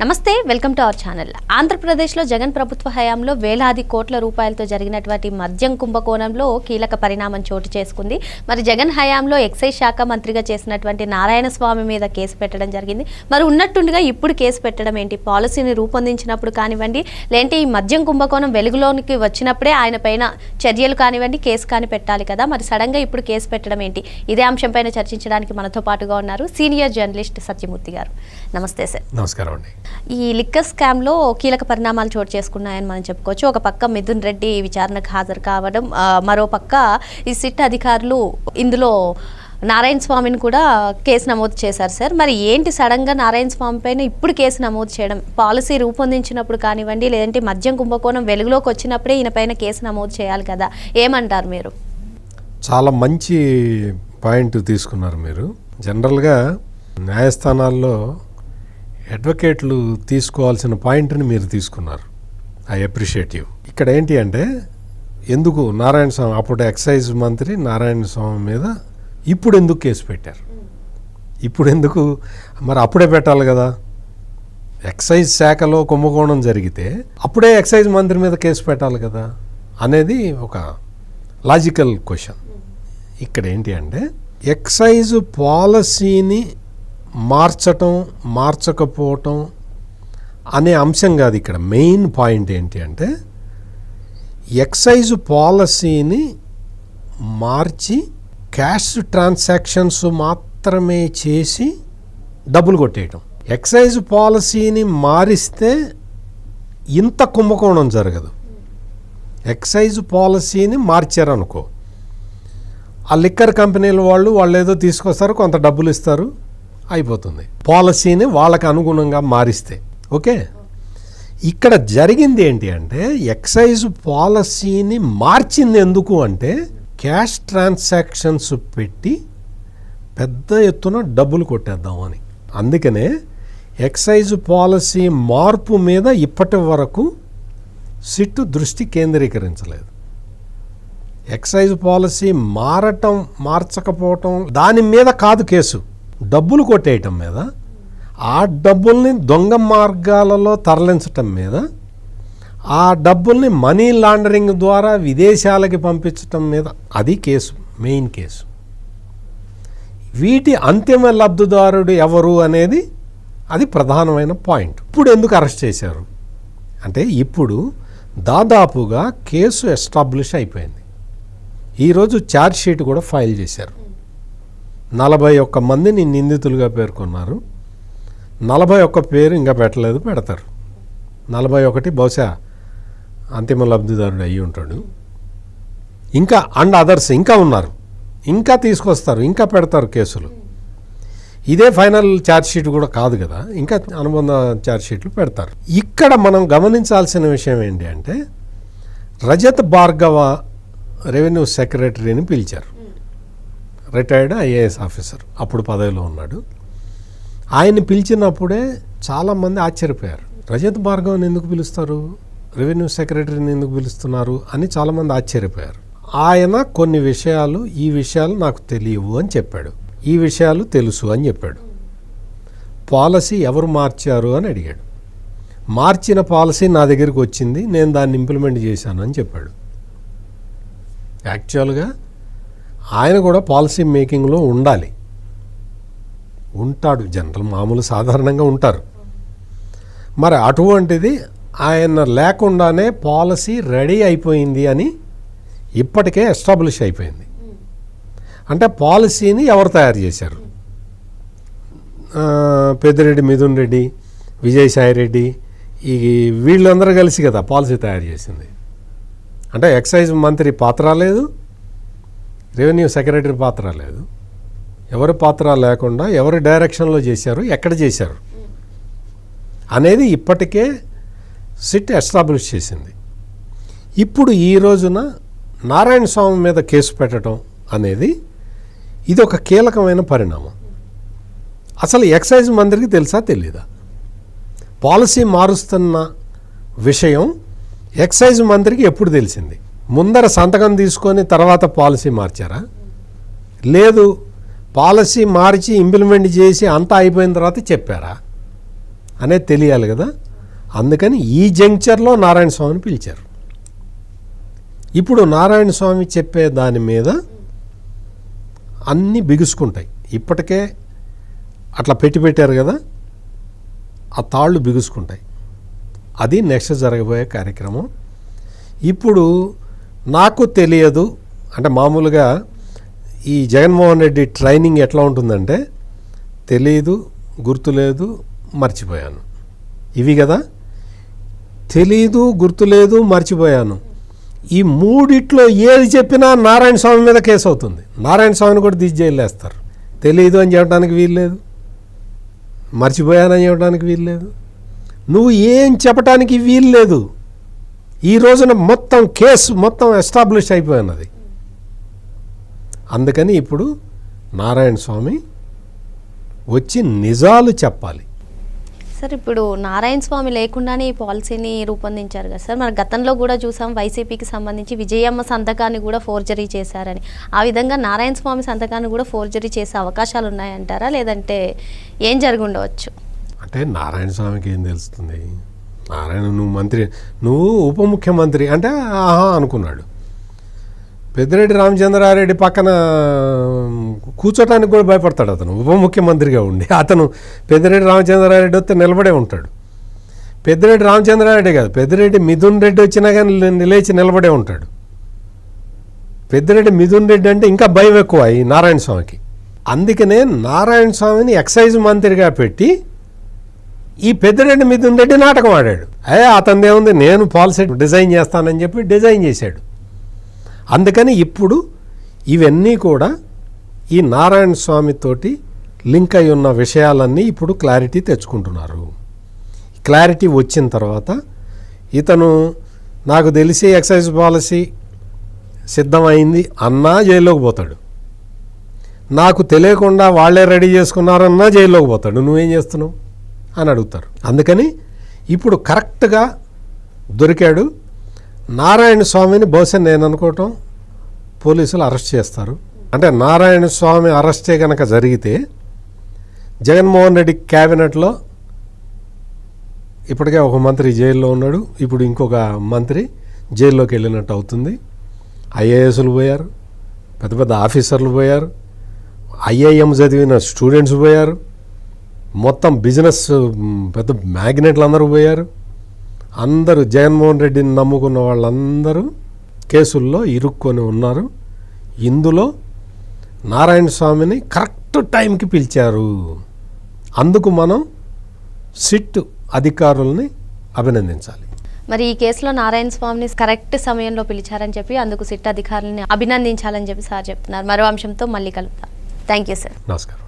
నమస్తే, welcome to our channel. ఆంధ్రప్రదేశ్లో జగన్ ప్రభుత్వ హయాంలో వేలాది కోట్ల రూపాయలతో జరిగినటువంటి మద్యం కుంభకోణంలో కీలక పరిణామం చోటు చేసుకుంది. మరి జగన్ హయాంలో ఎక్సైజ్ శాఖ మంత్రిగా చేసినటువంటి నారాయణ స్వామి మీద కేసు పెట్టడం జరిగింది. మరి ఉన్నట్టుండిగా ఇప్పుడు కేసు పెట్టడం ఏంటి? పాలసీని రూపొందించినప్పుడు కానివ్వండి, లేదంటే ఈ మద్యం కుంభకోణం వెలుగులోనికి వచ్చినప్పుడే ఆయన పైన చర్యలు కానివ్వండి, కేసు కాని పెట్టాలి కదా. మరి సడన్గా ఇప్పుడు కేసు పెట్టడం ఏంటి? ఇదే అంశంపైన చర్చించడానికి మనతో పాటుగా ఉన్నారు సీనియర్ జర్నలిస్ట్ సత్యమూర్తి గారు. నమస్తే సార్. నమస్కారం అండి. ఈ లిక్కర్ స్కామ్లో కీలక పరిణామాలు చోటు చేసుకున్నాయని మనం చెప్పుకోవచ్చు. ఒక పక్క మిథున్ రెడ్డి విచారణకు హాజరు కావడం, మరో పక్క ఈ సిట్ అధికారులు ఇందులో నారాయణ స్వామిని కూడా కేసు నమోదు చేశారు సార్. మరి ఏంటి సడన్గా నారాయణ స్వామి పైన ఇప్పుడు కేసు నమోదు చేయడం? పాలసీ రూపొందించినప్పుడు కానివ్వండి, లేదంటే మద్యం కుంభకోణం వెలుగులోకి వచ్చినప్పుడే ఈయన పైన కేసు నమోదు చేయాలి కదా, ఏమంటారు మీరు? చాలా మంచి పాయింట్ తీసుకున్నారు మీరు. జనరల్గా న్యాయస్థానాల్లో అడ్వకేట్లు తీసుకోవాల్సిన పాయింట్ని మీరు తీసుకున్నారు. I appreciate you. ఇక్కడ ఏంటి అంటే, ఎందుకు నారాయణ స్వామి, అప్పుడు ఎక్సైజ్ మంత్రి నారాయణ స్వామి మీద ఇప్పుడు ఎందుకు కేసు పెట్టారు? ఇప్పుడు ఎందుకు? మరి అప్పుడే పెట్టాలి కదా. ఎక్సైజ్ శాఖలో కుంభకోణం జరిగితే అప్పుడే ఎక్సైజ్ మంత్రి మీద కేసు పెట్టాలి కదా అనేది ఒక లాజికల్ క్వశ్చన్. ఇక్కడ ఏంటి అంటే, ఎక్సైజ్ పాలసీని మార్చటం మార్చకపోవటం అనే అంశం కాదు. ఇక్కడ మెయిన్ పాయింట్ ఏంటి అంటే, ఎక్సైజ్ పాలసీని మార్చి క్యాష్ ట్రాన్సాక్షన్స్ మాత్రమే చేసి డబ్బులు కొట్టేయటం. ఎక్సైజ్ పాలసీని మారిస్తే ఇంత కుంభకోణం జరగదు. ఎక్సైజ్ పాలసీని మార్చారనుకో, ఆ లిక్కర్ కంపెనీల వాళ్ళు ఏదో తీసుకొస్తారు, కొంత డబ్బులు ఇస్తారు, అయిపోతుంది. పాలసీని వాళ్ళకి అనుగుణంగా మారిస్తే ఓకే. ఇక్కడ జరిగింది ఏంటి అంటే, ఎక్సైజ్ పాలసీని మార్చింది ఎందుకు అంటే, క్యాష్ ట్రాన్సాక్షన్స్ పెట్టి పెద్ద ఎత్తున డబ్బులు కొట్టేద్దామని. అందుకనే ఎక్సైజ్ పాలసీ మార్పు మీద ఇప్పటి వరకు సిట్టు దృష్టి కేంద్రీకరించలేదు. ఎక్సైజ్ పాలసీ మారటం మార్చకపోవటం దాని మీద కాదు కేసు, డబ్బులు కొట్టేయటం మీద, ఆ డబ్బుల్ని దొంగ మార్గాలలో తరలించటం మీద, ఆ డబ్బుల్ని మనీ లాండరింగ్ ద్వారా విదేశాలకి పంపించటం మీద, అది కేసు, మెయిన్ కేసు. వీటి అంతిమ లబ్ధిదారుడు ఎవరు అనేది అది ప్రధానమైన పాయింట్. ఇప్పుడు ఎందుకు అరెస్ట్ చేశారు అంటే, ఇప్పుడు దాదాపుగా కేసు ఎస్టాబ్లిష్ అయిపోయింది. ఈరోజు ఛార్జ్ షీట్ కూడా ఫైల్ చేశారు. 41 మందిని నిందితులుగా పేర్కొన్నారు. 41 పేరు ఇంకా పెట్టలేదు, పెడతారు. 41 బహుశా అంతిమ లబ్ధిదారుడు అయ్యి ఉంటాడు. ఇంకా అండ్ అదర్స్ ఇంకా ఉన్నారు, ఇంకా తీసుకొస్తారు, ఇంకా పెడతారు కేసులు. ఇదే ఫైనల్ ఛార్జ్ షీట్ కూడా కాదు కదా, ఇంకా అనుబంధ ఛార్జ్ షీట్లు పెడతారు. ఇక్కడ మనం గమనించాల్సిన విషయం ఏంటి అంటే, రజత్ భార్గవ రెవెన్యూ సెక్రటరీని పిలిచారు. రిటైర్డ్ ఐఏఎస్ ఆఫీసర్, అప్పుడు పదవిలో ఉన్నాడు. ఆయన్ని పిలిచినప్పుడే చాలామంది ఆశ్చర్యపోయారు. రజత్ భార్గవ్ని ఎందుకు పిలుస్తారు, రెవెన్యూ సెక్రటరీని ఎందుకు పిలుస్తున్నారు అని చాలామంది ఆశ్చర్యపోయారు. ఆయన కొన్ని విషయాలు, ఈ విషయాలు నాకు తెలియవు అని చెప్పాడు, ఈ విషయాలు తెలుసు అని చెప్పాడు. పాలసీ ఎవరు మార్చారు అని అడిగాడు. మార్చిన పాలసీ నా దగ్గరికి వచ్చింది, నేను దాన్ని ఇంప్లిమెంట్ చేశాను అని చెప్పాడు. యాక్చువల్గా ఆయన కూడా పాలసీ మేకింగ్లో ఉండాలి, ఉంటాడు, జనరల్ మామూలు సాధారణంగా ఉంటారు. మరి అటువంటిది ఆయన లేకుండానే పాలసీ రెడీ అయిపోయింది అని ఇప్పటికే ఎస్టాబ్లిష్ అయిపోయింది. అంటే పాలసీని ఎవరు తయారు చేశారు? పెద్దిరెడ్డి మిథున్ రెడ్డి, విజయసాయి రెడ్డి, ఈ వీళ్ళందరూ కలిసి కదా పాలసీ తయారు చేసింది. అంటే ఎక్సైజ్ మంత్రి పాత్ర లేదు, రెవెన్యూ సెక్రటరీ పాత్ర లేదు. ఎవరి పాత్ర లేకుండా ఎవరి డైరెక్షన్లో చేశారు, ఎక్కడ చేశారు అనేది ఇప్పటికే సిట్ ఎస్టాబ్లిష్ చేసింది. ఇప్పుడు ఈ రోజున నారాయణ స్వామి మీద కేసు పెట్టడం అనేది ఇది ఒక కీలకమైన పరిణామం. అసలు ఎక్సైజ్ మంత్రికి తెలుసా తెలీదా? పాలసీ మారుస్తున్న విషయం ఎక్సైజ్ మంత్రికి ఎప్పుడు తెలిసింది? ముందర సంతకం తీసుకొని తర్వాత పాలసీ మార్చారా? లేదు, పాలసీ మార్చి ఇంప్లిమెంట్ చేసి అంతా అయిపోయిన తర్వాత చెప్పారా? అనేది తెలియాలి కదా. అందుకని ఈ జంక్చర్లో నారాయణ స్వామిని పిలిచారు. ఇప్పుడు నారాయణ స్వామి చెప్పే దాని మీద అన్నీ బిగుసుకుంటాయి. ఇప్పటికే అట్లా పెట్టారు కదా, ఆ తాళ్ళు బిగుసుకుంటాయి. అది నెక్స్ట్ జరగబోయే కార్యక్రమం. ఇప్పుడు నాకు తెలియదు అంటే మామూలుగా ఈ జగన్మోహన్ రెడ్డి ట్రైనింగ్ ఎట్లా ఉంటుందంటే తెలియదు, గుర్తులేదు, మర్చిపోయాను, ఇవి కదా. తెలీదు, గుర్తులేదు, మర్చిపోయాను, ఈ మూడిట్లో ఏది చెప్పినా నారాయణ స్వామి మీద కేసు అవుతుంది. నారాయణ స్వామిని కూడా తీసి జైలు వేస్తారు. తెలీదు అని చెప్పడానికి వీల్లేదు, మర్చిపోయానని చెప్పడానికి వీల్లేదు, నువ్వు ఏం చెప్పడానికి వీల్లేదు. ఈ రోజున మొత్తం కేసు మొత్తం ఎస్టాబ్లిష్ అయిపోయినది. అందుకని ఇప్పుడు నారాయణ స్వామి వచ్చి నిజాలు చెప్పాలి. సార్ ఇప్పుడు నారాయణ స్వామి లేకుండానే ఈ పాలసీని రూపొందించారు కదా సార్. మన గతంలో కూడా చూసాం వైసీపీకి సంబంధించి విజయమ్మ సంతకాన్ని కూడా ఫోర్జరీ చేశారని. ఆ విధంగా నారాయణ స్వామి సంతకాన్ని కూడా ఫోర్జరీ చేసే అవకాశాలు ఉన్నాయంటారా, లేదంటే ఏం జరిగి ఉండవచ్చు? అంటే నారాయణ స్వామికి ఏం తెలుస్తుంది? నారాయణ నువ్వు మంత్రి, నువ్వు ఉప ముఖ్యమంత్రి అంటే ఆహా అనుకున్నాడు. పెద్దిరెడ్డి రామచంద్రారెడ్డి పక్కన కూర్చోటానికి కూడా భయపడతాడు అతను, ఉప ముఖ్యమంత్రిగా ఉండి. అతను పెద్దిరెడ్డి రామచంద్రారెడ్డి వస్తే నిలబడే ఉంటాడు. పెద్దిరెడ్డి రామచంద్రారెడ్డి కాదు, పెద్దిరెడ్డి మిథున్ రెడ్డి వచ్చినా కానీ లేచి నిలబడే ఉంటాడు. పెద్దిరెడ్డి మిథున్ రెడ్డి అంటే ఇంకా భయం ఎక్కువ ఈ నారాయణ స్వామికి. అందుకనే నారాయణ స్వామిని ఎక్సైజ్ మంత్రిగా పెట్టి ఈ పెద్దిరెడ్డి మిథున్ రెడ్డి నాటకం ఆడాడు. అతనిదే ఉంది, నేను పాలసీ డిజైన్ చేస్తానని చెప్పి డిజైన్ చేశాడు. అందుకని ఇప్పుడు ఇవన్నీ కూడా ఈ నారాయణ స్వామితోటి లింక్ అయి ఉన్న విషయాలన్నీ ఇప్పుడు క్లారిటీ తెచ్చుకుంటున్నారు. క్లారిటీ వచ్చిన తర్వాత ఇతను నాకు తెలిసి ఎక్సైజ్ పాలసీ సిద్ధమైంది అన్నా జైల్లోకి పోతాడు, నాకు తెలియకుండా వాళ్ళే రెడీ చేసుకున్నారన్నా జైల్లోకి పోతాడు. నువ్వేం చేస్తున్నావు అని అడుగుతారు. అందుకని ఇప్పుడు కరెక్ట్గా దొరికాడు. నారాయణ స్వామిని బహుశా నేను అనుకోవటం పోలీసులు అరెస్ట్ చేస్తారు. అంటే నారాయణ స్వామి అరెస్టే కనుక జరిగితే జగన్మోహన్ రెడ్డి క్యాబినెట్లో ఇప్పటికే ఒక మంత్రి జైల్లో ఉన్నాడు, ఇప్పుడు ఇంకొక మంత్రి జైల్లోకి వెళ్ళినట్టు అవుతుంది. ఐఏఎస్లు పోయారు, పెద్ద పెద్ద ఆఫీసర్లు పోయారు, ఐఐఎం చదివిన స్టూడెంట్స్ పోయారు, మొత్తం బిజినెస్ పెద్ద మ్యాగ్నెట్లు అందరూ పోయారు. అందరూ జగన్మోహన్ రెడ్డిని నమ్ముకున్న వాళ్ళందరూ కేసుల్లో ఇరుక్కొని ఉన్నారు. ఇందులో నారాయణ స్వామిని కరెక్ట్ టైంకి పిలిచారు. అందుకు మనం సిట్ అధికారుల్ని అభినందించాలి. మరి ఈ కేసులో నారాయణ స్వామిని కరెక్ట్ సమయంలో పిలిచారని చెప్పి అందుకు సిట్ అధికారులని అభినందించాలని చెప్పి సార్ చెప్తున్నారు. మరో అంశంతో మళ్ళీ కలుద్దాం. Thank you sir. నమస్కారం.